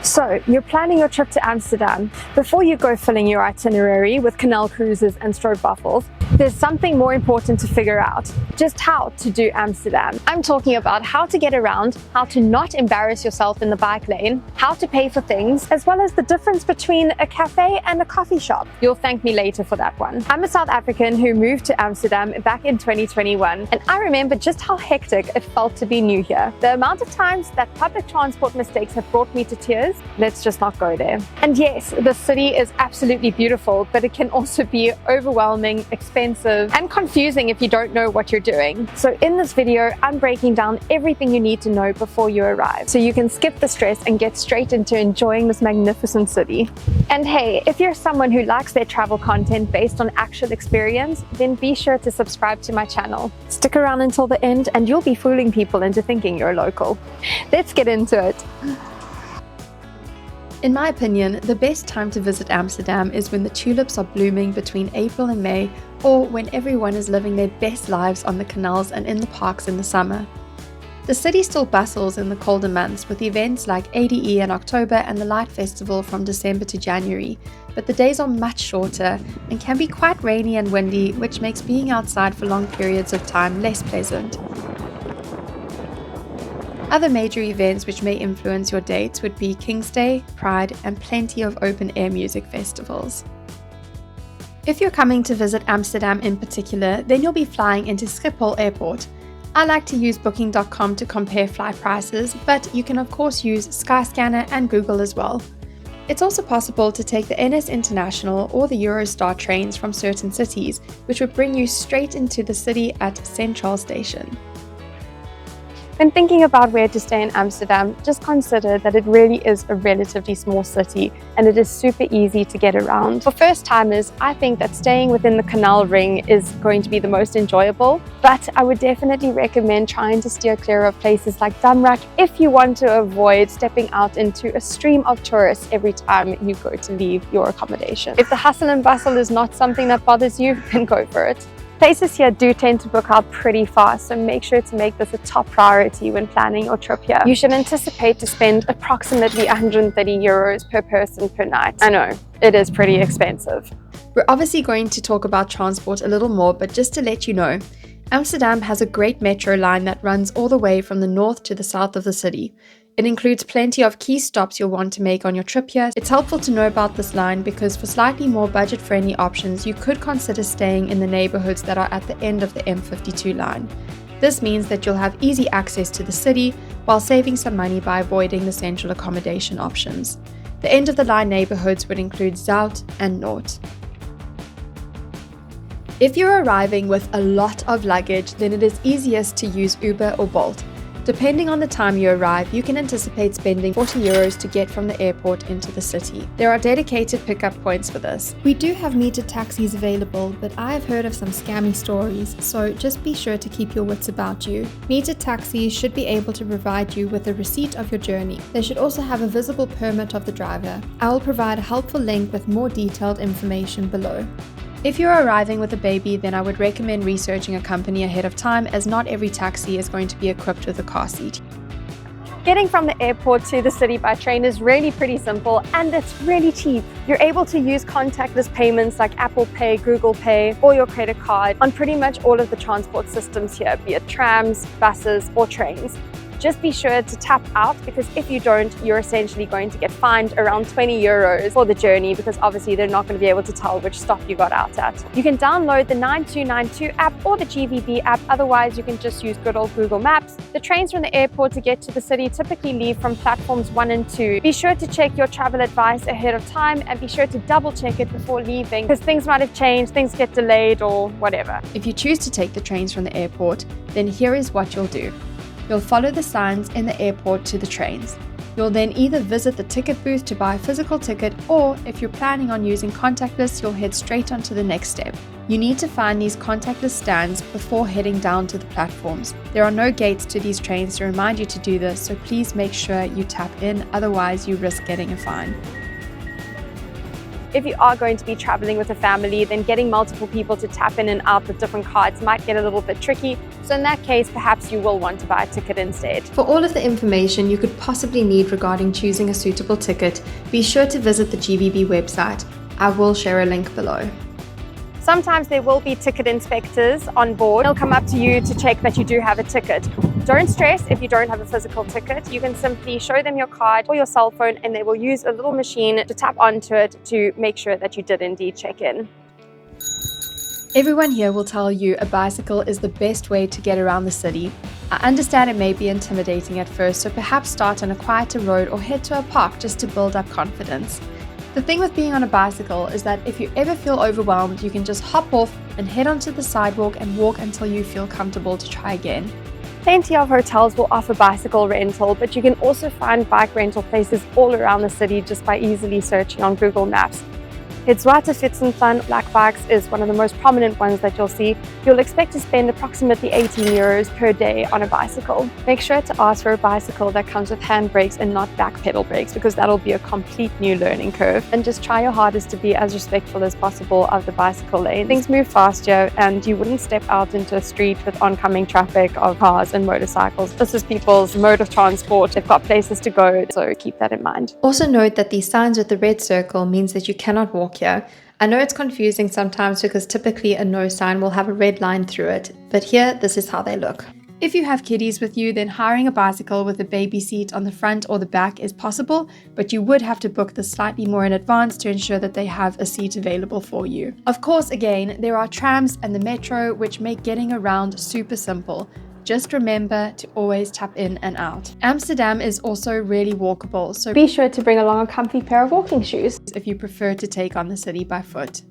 So, you're planning your trip to Amsterdam. Before you go filling your itinerary with canal cruises and stroopwafels, there's something more important to figure out: just how to do Amsterdam. I'm talking about how to get around, how to not embarrass yourself in the bike lane, how to pay for things, as well as the difference between a cafe and a coffee shop. You'll thank me later for that one. I'm a South African who moved to Amsterdam back in 2021, and I remember just how hectic it felt to be new here. The amount of times that public transport mistakes have brought me to tears, let's just not go there. And yes, the city is absolutely beautiful, but it can also be overwhelming, expensive, and confusing if you don't know what you're doing. So in this video, I'm breaking down everything you need to know before you arrive, so you can skip the stress and get straight into enjoying this magnificent city. And hey, if you're someone who likes their travel content based on actual experience, then be sure to subscribe to my channel. Stick around until the end and you'll be fooling people into thinking you're local. Let's get into it. In my opinion, the best time to visit Amsterdam is when the tulips are blooming between April and May, or when everyone is living their best lives on the canals and in the parks in the summer. The city still bustles in the colder months with events like ADE in October and the Light Festival from December to January, but the days are much shorter and can be quite rainy and windy, which makes being outside for long periods of time less pleasant. Other major events which may influence your dates would be King's Day, Pride, and plenty of open-air music festivals. If you're coming to visit Amsterdam in particular, then you'll be flying into Schiphol Airport. I like to use booking.com to compare flight prices, but you can of course use Skyscanner and Google as well. It's also possible to take the NS International or the Eurostar trains from certain cities, which would bring you straight into the city at Central Station. When thinking about where to stay in Amsterdam, just consider that it really is a relatively small city and it is super easy to get around. For first timers, I think that staying within the canal ring is going to be the most enjoyable, but I would definitely recommend trying to steer clear of places like Damrak if you want to avoid stepping out into a stream of tourists every time you go to leave your accommodation. If the hustle and bustle is not something that bothers you, then go for it. Places here do tend to book out pretty fast, so make sure to make this a top priority when planning your trip here. You should anticipate to spend approximately 130 euros per person per night. I know, it is pretty expensive. We're obviously going to talk about transport a little more, but just to let you know, Amsterdam has a great metro line that runs all the way from the north to the south of the city. It includes plenty of key stops you'll want to make on your trip here. It's helpful to know about this line because for slightly more budget-friendly options, you could consider staying in the neighborhoods that are at the end of the M52 line. This means that you'll have easy access to the city while saving some money by avoiding the central accommodation options. The end of the line neighborhoods would include Zout and Noord. If you're arriving with a lot of luggage, then it is easiest to use Uber or Bolt. Depending on the time you arrive, you can anticipate spending 40 euros to get from the airport into the city. There are dedicated pickup points for this. We do have metered taxis available, but I have heard of some scammy stories, so just be sure to keep your wits about you. Metered taxis should be able to provide you with a receipt of your journey. They should also have a visible permit of the driver. I will provide a helpful link with more detailed information below. If you're arriving with a baby, then I would recommend researching a company ahead of time, as not every taxi is going to be equipped with a car seat. Getting from the airport to the city by train is really pretty simple and it's really cheap. You're able to use contactless payments like Apple Pay, Google Pay, or your credit card on pretty much all of the transport systems here, be it trams, buses, or trains. Just be sure to tap out, because if you don't, you're essentially going to get fined around 20 euros for the journey, because obviously they're not going to be able to tell which stop you got out at. You can download the 9292 app or the GVB app, otherwise you can just use good old Google Maps. The trains from the airport to get to the city typically leave from platforms 1 and 2. Be sure to check your travel advice ahead of time and be sure to double check it before leaving, because things might have changed, things get delayed or whatever. If you choose to take the trains from the airport, then here is what you'll do. You'll follow the signs in the airport to the trains. You'll then either visit the ticket booth to buy a physical ticket, or if you're planning on using contactless, you'll head straight on to the next step. You need to find these contactless stands before heading down to the platforms. There are no gates to these trains to remind you to do this, so please make sure you tap in, otherwise you risk getting a fine. If you are going to be traveling with a family, then getting multiple people to tap in and out with different cards might get a little bit tricky. So in that case, perhaps you will want to buy a ticket instead. For all of the information you could possibly need regarding choosing a suitable ticket, be sure to visit the GVB website. I will share a link below. Sometimes there will be ticket inspectors on board. They'll come up to you to check that you do have a ticket. Don't stress if you don't have a physical ticket. You can simply show them your card or your cell phone and they will use a little machine to tap onto it to make sure that you did indeed check in. Everyone here will tell you a bicycle is the best way to get around the city. I understand it may be intimidating at first, so perhaps start on a quieter road or head to a park just to build up confidence. The thing with being on a bicycle is that if you ever feel overwhelmed, you can just hop off and head onto the sidewalk and walk until you feel comfortable to try again. Plenty of hotels will offer bicycle rental, but you can also find bike rental places all around the city just by easily searching on Google Maps. It's Zwarte Fietsenplan Black Bikes is one of the most prominent ones that you'll see. You'll expect to spend approximately 18 euros per day on a bicycle. Make sure to ask for a bicycle that comes with handbrakes and not back pedal brakes, because that'll be a complete new learning curve. And just try your hardest to be as respectful as possible of the bicycle lane. Things move fast here and you wouldn't step out into a street with oncoming traffic of cars and motorcycles. This is people's mode of transport. They've got places to go, so keep that in mind. Also note that these signs with the red circle means that you cannot walk here. I know it's confusing sometimes because typically a no sign will have a red line through it, but here this is how they look. If you have kiddies with you, then hiring a bicycle with a baby seat on the front or the back is possible, but you would have to book this slightly more in advance to ensure that they have a seat available for you. Of course, again, there are trams and the metro which make getting around super simple. Just remember to always tap in and out. Amsterdam is also really walkable, so Be sure to bring along a comfy pair of walking shoes if you prefer to take on the city by foot.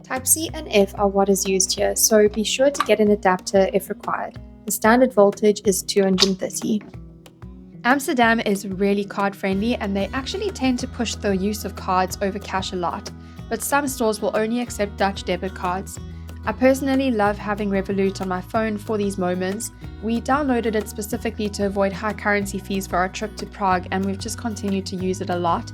Type C and F are what is used here, so be sure to get an adapter if required. The standard voltage is 230. Amsterdam is really card friendly and they actually tend to push the use of cards over cash a lot, but some stores will only accept Dutch debit cards. I personally love having Revolut on my phone for these moments. We downloaded it specifically to avoid high currency fees for our trip to Prague and we've just continued to use it a lot.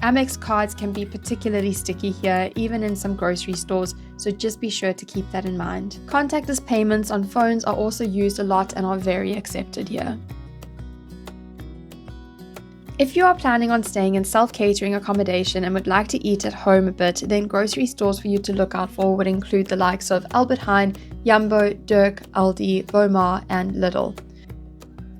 Amex cards can be particularly sticky here, even in some grocery stores, so just be sure to keep that in mind. Contactless payments on phones are also used a lot and are very accepted here. If you are planning on staying in self-catering accommodation and would like to eat at home a bit, then grocery stores for you to look out for would include the likes of Albert Heijn, Jumbo, Dirk, Aldi, Boma, and Lidl.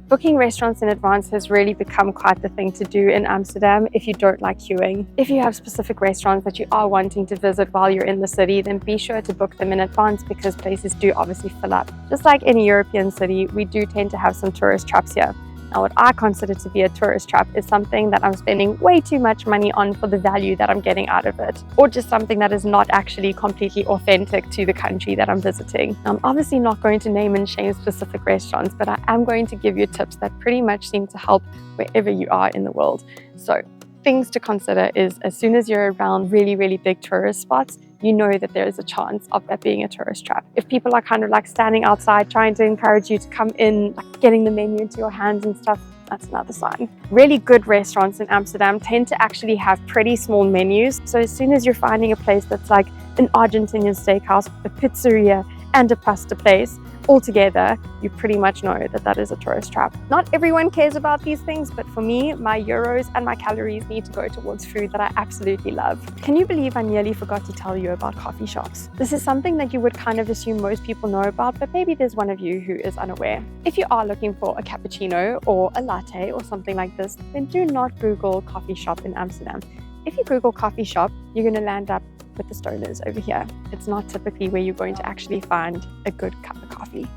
Booking restaurants in advance has really become quite the thing to do in Amsterdam if you don't like queuing. If you have specific restaurants that you are wanting to visit while you're in the city, then be sure to book them in advance because places do obviously fill up. Just like any European city, we do tend to have some tourist traps here. Now, what I consider to be a tourist trap is something that I'm spending way too much money on for the value that I'm getting out of it, or just something that is not actually completely authentic to the country that I'm visiting. Now, I'm obviously not going to name and shame specific restaurants, but I am going to give you tips that pretty much seem to help wherever you are in the world. So, things to consider is as soon as you're around really, really big tourist spots, you know that there is a chance of that being a tourist trap. If people are kind of like standing outside trying to encourage you to come in, like getting the menu into your hands and stuff, that's another sign. Really good restaurants in Amsterdam tend to actually have pretty small menus. So as soon as you're finding a place that's like an Argentinian steakhouse, a pizzeria, and a pasta place, all together, you pretty much know that that is a tourist trap. Not everyone cares about these things, but for me, my euros and my calories need to go towards food that I absolutely love. Can you believe I nearly forgot to tell you about coffee shops? This is something that you would kind of assume most people know about, but maybe there's one of you who is unaware. If you are looking for a cappuccino or a latte or something like this, then do not Google coffee shop in Amsterdam. If you Google coffee shop, you're going to land up with the stoners over here. It's not typically where you're going to actually find a good cup of coffee.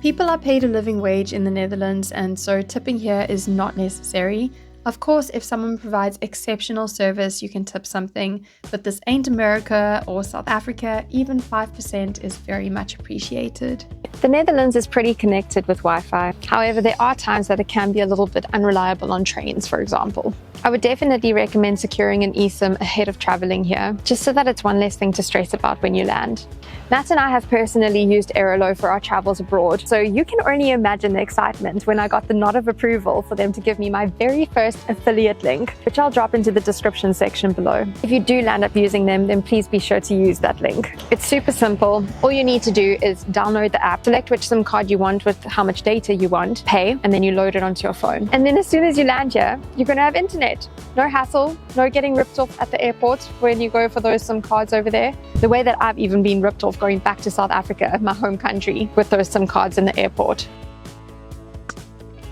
People are paid a living wage in the Netherlands, and so tipping here is not necessary. Of course, if someone provides exceptional service, you can tip something, but this ain't America or South Africa. Even 5% is very much appreciated. The Netherlands is pretty connected with Wi-Fi. However, there are times that it can be a little bit unreliable on trains, for example. I would definitely recommend securing an eSIM ahead of traveling here, just so that it's one less thing to stress about when you land. Matt and I have personally used Aerolo for our travels abroad, so you can only imagine the excitement when I got the nod of approval for them to give me my very first affiliate link, which I'll drop into the description section below. If you do land up using them, then please be sure to use that link. It's super simple. All you need to do is download the app, select which SIM card you want with how much data you want, pay, and then you load it onto your phone. And then as soon as you land here, you're going to have internet. No hassle, no getting ripped off at the airport when you go for those SIM cards over there. The way that I've even been ripped off going back to South Africa, my home country, with those SIM cards in the airport.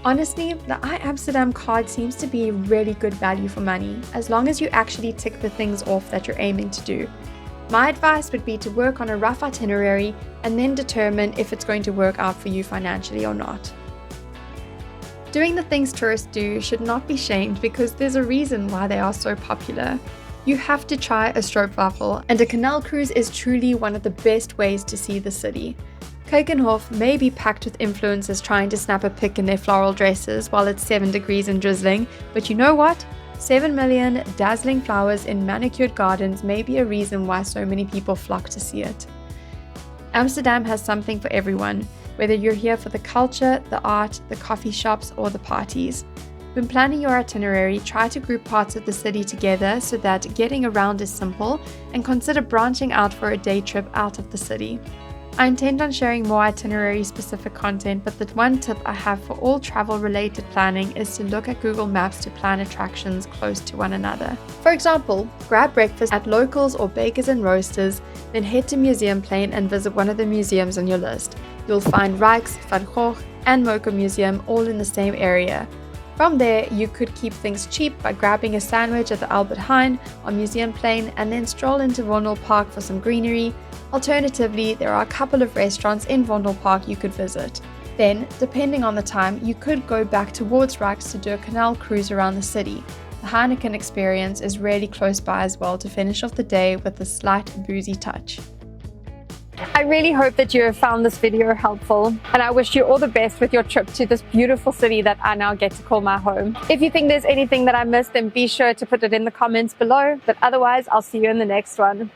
Honestly, the I Amsterdam card seems to be really good value for money, as long as you actually tick the things off that you're aiming to do. My advice would be to work on a rough itinerary and then determine if it's going to work out for you financially or not. Doing the things tourists do should not be shamed because there's a reason why they are so popular. You have to try a stroopwafel, and a canal cruise is truly one of the best ways to see the city. Keukenhof may be packed with influencers trying to snap a pic in their floral dresses while it's 7 degrees and drizzling, but you know what? 7 million dazzling flowers in manicured gardens may be a reason why so many people flock to see it. Amsterdam has something for everyone, whether you're here for the culture, the art, the coffee shops, or the parties. When planning your itinerary, try to group parts of the city together so that getting around is simple, and consider branching out for a day trip out of the city. I intend on sharing more itinerary-specific content, but the one tip I have for all travel-related planning is to look at Google Maps to plan attractions close to one another. For example, grab breakfast at locals or bakers and roasters, then head to Museum Plain and visit one of the museums on your list. You'll find Rijks, Van Gogh, and Mocha Museum all in the same area. From there, you could keep things cheap by grabbing a sandwich at the Albert Heijn on Museum Plain and then stroll into Vondel Park for some greenery. Alternatively, there are a couple of restaurants in Vondel Park you could visit. Then, depending on the time, you could go back towards Rijks to do a canal cruise around the city. The Heineken experience is really close by as well to finish off the day with a slight boozy touch. I really hope that you have found this video helpful, and I wish you all the best with your trip to this beautiful city that I now get to call my home. If you think there's anything that I missed, then be sure to put it in the comments below, but otherwise I'll see you in the next one.